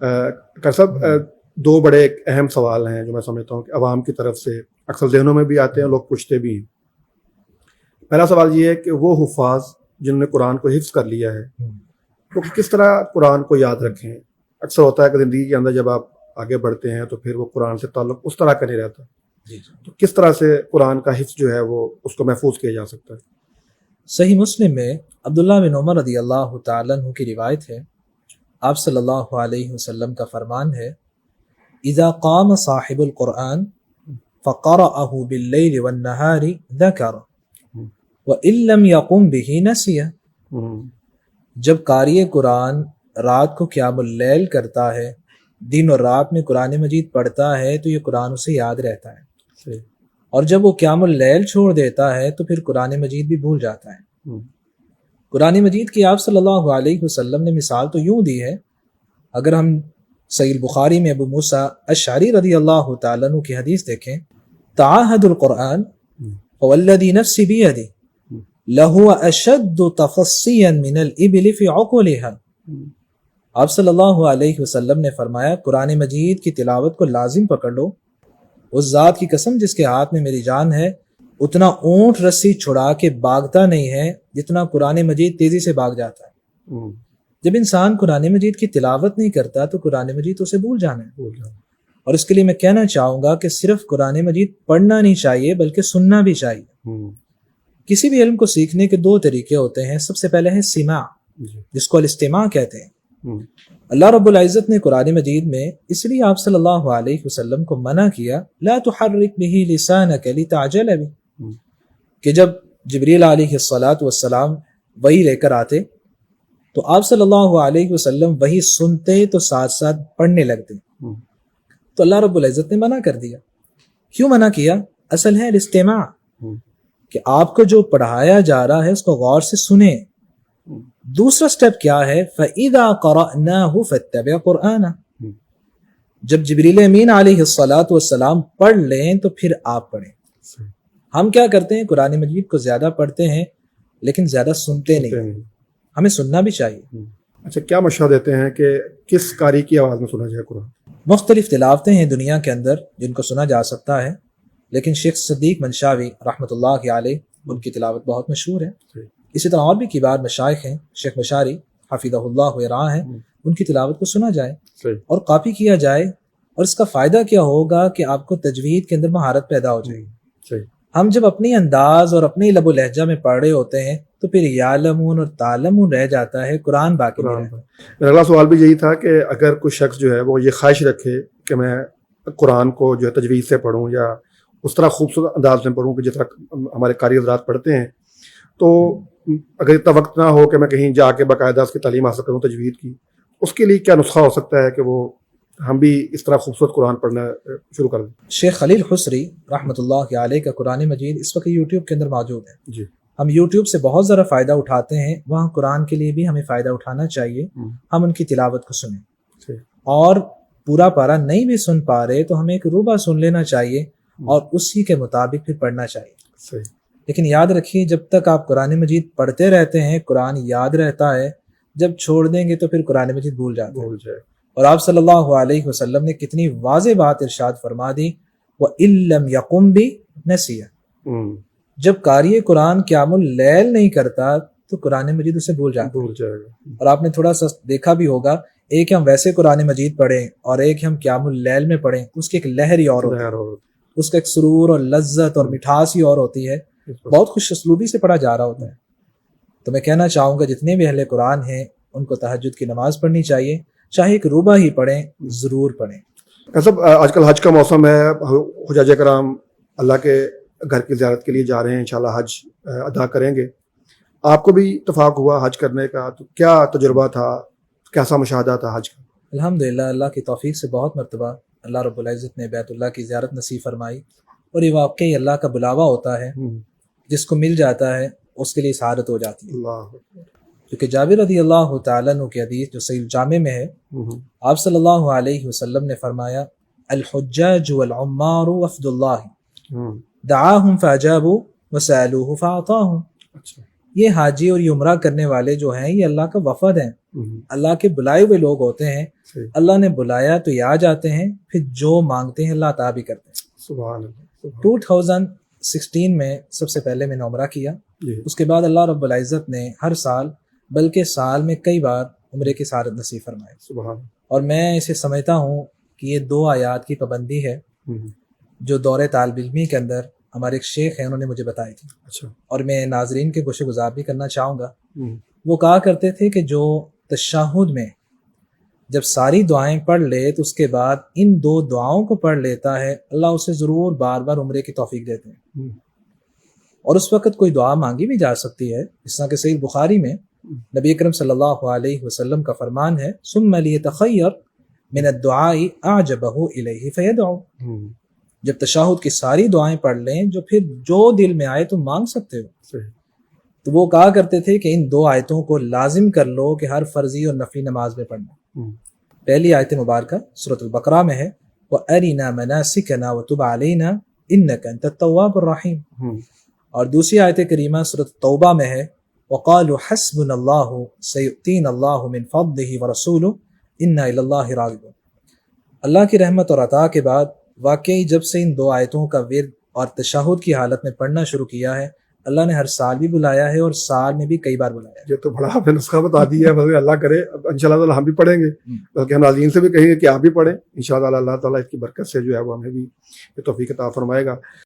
Doctor صاحب دو بڑے اہم سوال ہیں جو میں سمجھتا ہوں کہ عوام کی طرف سے اکثر ذہنوں میں بھی آتے ہیں، لوگ پوچھتے بھی ہیں. پہلا سوال یہ ہے کہ وہ حفاظ جنہوں نے قرآن کو حفظ کر لیا ہے وہ کس طرح قرآن کو یاد رکھیں. اکثر ہوتا ہے کہ زندگی کے اندر جب آپ آگے بڑھتے ہیں تو پھر وہ قرآن سے تعلق اس طرح کا نہیں رہتا. تو کس طرح سے قرآن کا حفظ جو ہے وہ اس کو محفوظ کیا جا سکتا ہے؟ صحیح مسلم میں عبداللہ بن عمر رضی اللہ تعالیٰ عنہ کی روایت ہے. آپ صلی اللہ علیہ وسلم کا فرمان ہے اذا قام صاحب القرآن فقرأه باللیل والنہار ذکر وإن لم يقم به نسیہ. جب قاری قرآن رات کو قیام اللیل کرتا ہے، دن اور رات میں قرآن مجید پڑھتا ہے تو یہ قرآن اسے یاد رہتا ہے، اور جب وہ قیام اللیل چھوڑ دیتا ہے تو پھر قرآن مجید بھی بھول جاتا ہے. قرآن مجید کی آپ صلی اللہ علیہ وسلم نے مثال تو یوں دی ہے. اگر ہم صحیح البخاری میں ابو موسیٰ اشعری رضی اللہ تعالیٰ عنہ کی حدیث دیکھیں، تعاہد القرآن فوالذی نفسی بیدی لہو اشد تفصیا من الابل فی عقولها. آپ صلی اللہ علیہ وسلم نے فرمایا قرآن مجید کی تلاوت کو لازم پکڑ لو، اس ذات کی قسم جس کے ہاتھ میں میری جان ہے، اتنا اونٹ رسی چھڑا کے بھاگتا نہیں ہے جتنا قرآن مجید تیزی سے بھاگ جاتا ہے. جب انسان قرآن مجید کی تلاوت نہیں کرتا تو قرآن مجید اسے بھول جانا ہے. اور اس کے لیے میں کہنا چاہوں گا کہ صرف قرآن مجید پڑھنا نہیں چاہیے بلکہ سننا بھی چاہیے. کسی بھی علم کو سیکھنے کے دو طریقے ہوتے ہیں. سب سے پہلے ہے سماع، جس کو الاستماع کہتے ہیں. اللہ رب العزت نے قرآن مجید میں اس لیے آپ صلی اللہ علیہ وسلم کو منع کیا لا تحرک به لسانک لتعجل به، کہ جب جبریل علیہ السلام وحی لے کر آتے تو آپ صلی اللہ علیہ وسلم وحی سنتے تو ساتھ ساتھ پڑھنے لگتے. تو اللہ رب العزت نے منع کر دیا. کیوں منع کیا؟ اصل ہے الاستماع، کہ آپ کو جو پڑھایا جا رہا ہے اس کو غور سے سنیں. دوسرا سٹیپ کیا ہے؟ فَإِذَا قَرَأْنَاهُ فَاتَّبِعْ قُرْآنَهُ. جب جبریل امین علیہ السلام پڑھ لیں تو پھر آپ پڑھیں. ہم کیا کرتے ہیں؟ قرآن مجید کو زیادہ پڑھتے ہیں لیکن زیادہ سنتے نہیں. ہمیں سننا بھی چاہیے. اچھا، کیا مشورہ دیتے ہیں کہ کس قاری کی آواز میں سنا جائے قرآن؟ مختلف تلاوتیں ہیں دنیا کے اندر جن کو سنا جا سکتا ہے، لیکن شیخ صدیق منشاوی رحمۃ اللہ علیہ ان کی تلاوت بہت مشہور ہے. اسی طرح اور بھی کبار مشائخ ہیں، شیخ مشاری حفظہ اللہ ورعاہ ہیں، ان کی تلاوت کو سنا جائے اور کاپی کیا جائے. اور اس کا فائدہ کیا ہوگا کہ آپ کو تجوید کے اندر مہارت پیدا ہو جائے گی. ہم جب اپنی انداز اور اپنی لب و لہجہ میں پڑھ رہے ہوتے ہیں تو پھر یعلمون اور تعلمون رہ جاتا ہے، قرآن باقی نہیں رہتا. میرا اگلا سوال بھی یہی تھا کہ اگر کوئی شخص جو ہے وہ یہ خواہش رکھے کہ میں قرآن کو جو ہے تجوید سے پڑھوں یا اس طرح خوبصورت انداز میں پڑھوں کہ جس طرح ہمارے قاری حضرات پڑھتے ہیں، تو اگر اتنا وقت نہ ہو کہ میں کہیں جا کے باقاعدہ اس کی تعلیم حاصل کروں تجوید کی، اس کے لیے کیا نسخہ ہو سکتا ہے کہ وہ ہم بھی اس طرح خوبصورت قرآن پڑھنا شروع کر دیں؟ شیخ خلیل حسری رحمۃ اللہ علیہ کا قرآن مجید اس وقت یوٹیوب کے اندر موجود ہے. جی، ہم یوٹیوب سے بہت زیادہ فائدہ اٹھاتے ہیں، وہاں قرآن کے لیے بھی ہمیں فائدہ اٹھانا چاہیے. ہم ان کی تلاوت کو سنیں، اور پورا پارا نہیں بھی سن پا رہے تو ہمیں ایک ربع سن لینا چاہیے اور اسی کے مطابق پھر پڑھنا چاہیے. لیکن یاد رکھیے جب تک آپ قرآن مجید پڑھتے رہتے ہیں قرآن یاد رہتا ہے، جب چھوڑ دیں گے تو پھر قرآن مجید بھول جائے. اور آپ صلی اللہ علیہ وسلم نے کتنی واضح بات ارشاد فرما دی وَإِن لَّمْ يَقُمْ بِهِ نَسِيَ. جب قاری قرآن قیام اللیل نہیں کرتا تو قرآن مجید اسے بھول جائے گا. اور آپ نے تھوڑا سا دیکھا بھی ہوگا، ایک ہم ویسے قرآن مجید پڑھیں اور ایک ہم قیام اللیل میں پڑھیں، اس کی ایک لہر ہی اور ہوتی ہے، اس کا ایک سرور اور لذت اور مٹھاس ہی اور ہوتی ہے. بہت خوش اسلوبی سے پڑھا جا رہا ہوتا ہے. تو میں کہنا چاہوں گا جتنے بھی اہل قرآن ہیں ان کو تہجد کی نماز پڑھنی چاہیے، چاہے ایک ربع ہی پڑھیں، ضرور پڑھیں. سب آج کل حج کا موسم ہے، حجاج کرام اللہ کے گھر کی زیارت کے لیے جا رہے ہیں، انشاءاللہ حج ادا کریں گے. آپ کو بھی اتفاق ہوا حج کرنے کا، تو کیا تجربہ تھا، کیسا مشاہدہ تھا حج کا؟ الحمدللہ اللہ کی توفیق سے بہت مرتبہ اللہ رب العزت نے بیت اللہ کی زیارت نصیب فرمائی، اور یہ واقعی اللہ کا بلاوا ہوتا ہے، جس کو مل جاتا ہے اس کے لیے سعادت ہو جاتی ہے. کیونکہ جابر رضی اللہ تعالیٰ عنہ کی حدیث جو صحیح الجامع میں ہے، آپ صلی اللہ علیہ وسلم نے فرمایا الحجاج والعمار وفد اللہ دعاہم فاجابوا وسألوہ فاعطاہم. یہ حاجی اور یہ عمرہ کرنے والے جو ہیں یہ اللہ کا وفد ہیں، اللہ کے بلائے ہوئے لوگ ہوتے ہیں، صحیح، اللہ نے بلایا تو یہ آ جاتے ہیں، پھر جو مانگتے ہیں اللہ عطا بھی کرتے ہیں۔ سبحان اللہ، سبحان 2016 میں سب سے پہلے میں نے عمرہ کیا، جی، اس کے بعد اللہ رب العزت نے ہر سال بلکہ سال میں کئی بار عمرے کی سعادت نصیب فرمائی، سبحان اور میں اسے سمجھتا ہوں کہ یہ 2 آیات کی پابندی ہے اللہ، جو دور طالب علمی کے اندر ہمارے ایک شیخ ہیں انہوں نے مجھے بتائی تھی، اچھا، اور میں ناظرین کے گوشے گزار بھی کرنا چاہوں گا۔ ہم، وہ کہا کرتے تھے کہ جو تشہد میں جب ساری دعائیں پڑھ لے تو اس کے بعد ان 2 دعاؤں کو پڑھ لیتا ہے، اللہ اسے ضرور بار بار عمرے کی توفیق دیتے ہیں، ہم، اور اس وقت کوئی دعا مانگی بھی جا سکتی ہے، جس طرح کہ صحیح بخاری میں نبی اکرم صلی اللہ علیہ وسلم کا فرمان ہے ثم لیتخیر من الدعاء اعجبہ الیہ فیدعو، ہم، جب تشہد کی ساری دعائیں پڑھ لیں جو پھر جو دل میں آئے تم مانگ سکتے ہو۔ صحیح، تو وہ کہا کرتے تھے کہ ان 2 آیتوں کو لازم کر لو کہ ہر فرضی اور نفلی نماز میں پڑھنا۔ ہم، پہلی آیت مبارکہ سورۃ البقرہ میں ہے وَأَرِنَا مَنَاسِكَنَا وَتُبْ عَلَيْنَا إِنَّكَ أَنْتَ التَّوَّابُ الرَّحِيمُ، ہم، اور دوسری آیت کریمہ سورۃ توبہ میں ہے وَقَالُوا حَسْبُنَا اللَّهُ سَيُؤْتِينَا اللَّهُ مِنْ فَضْلِهِ وَرَسُولُهُ إِنَّا إِلَى اللَّهِ رَاغِبُونَ۔ اللہ کی رحمت اور عطا کے بعد واقعی جب سے ان 2 آیتوں کا ورد اور تشہد کی حالت میں پڑھنا شروع کیا ہے، اللہ نے ہر سال بھی بلایا ہے اور سال میں بھی کئی بار بلایا ہے۔ یہ تو بڑا آپ نے نسخہ بتا دیا ہے، بس اللہ کرے اب انشاءاللہ تعالی ہم بھی پڑھیں گے، بلکہ ہم ناظرین سے بھی کہیں گے کہ آپ بھی پڑھیں انشاءاللہ، اللہ تعالیٰ اس کی برکت سے جو ہے وہ ہمیں بھی یہ توفیق عطا فرمائے گا۔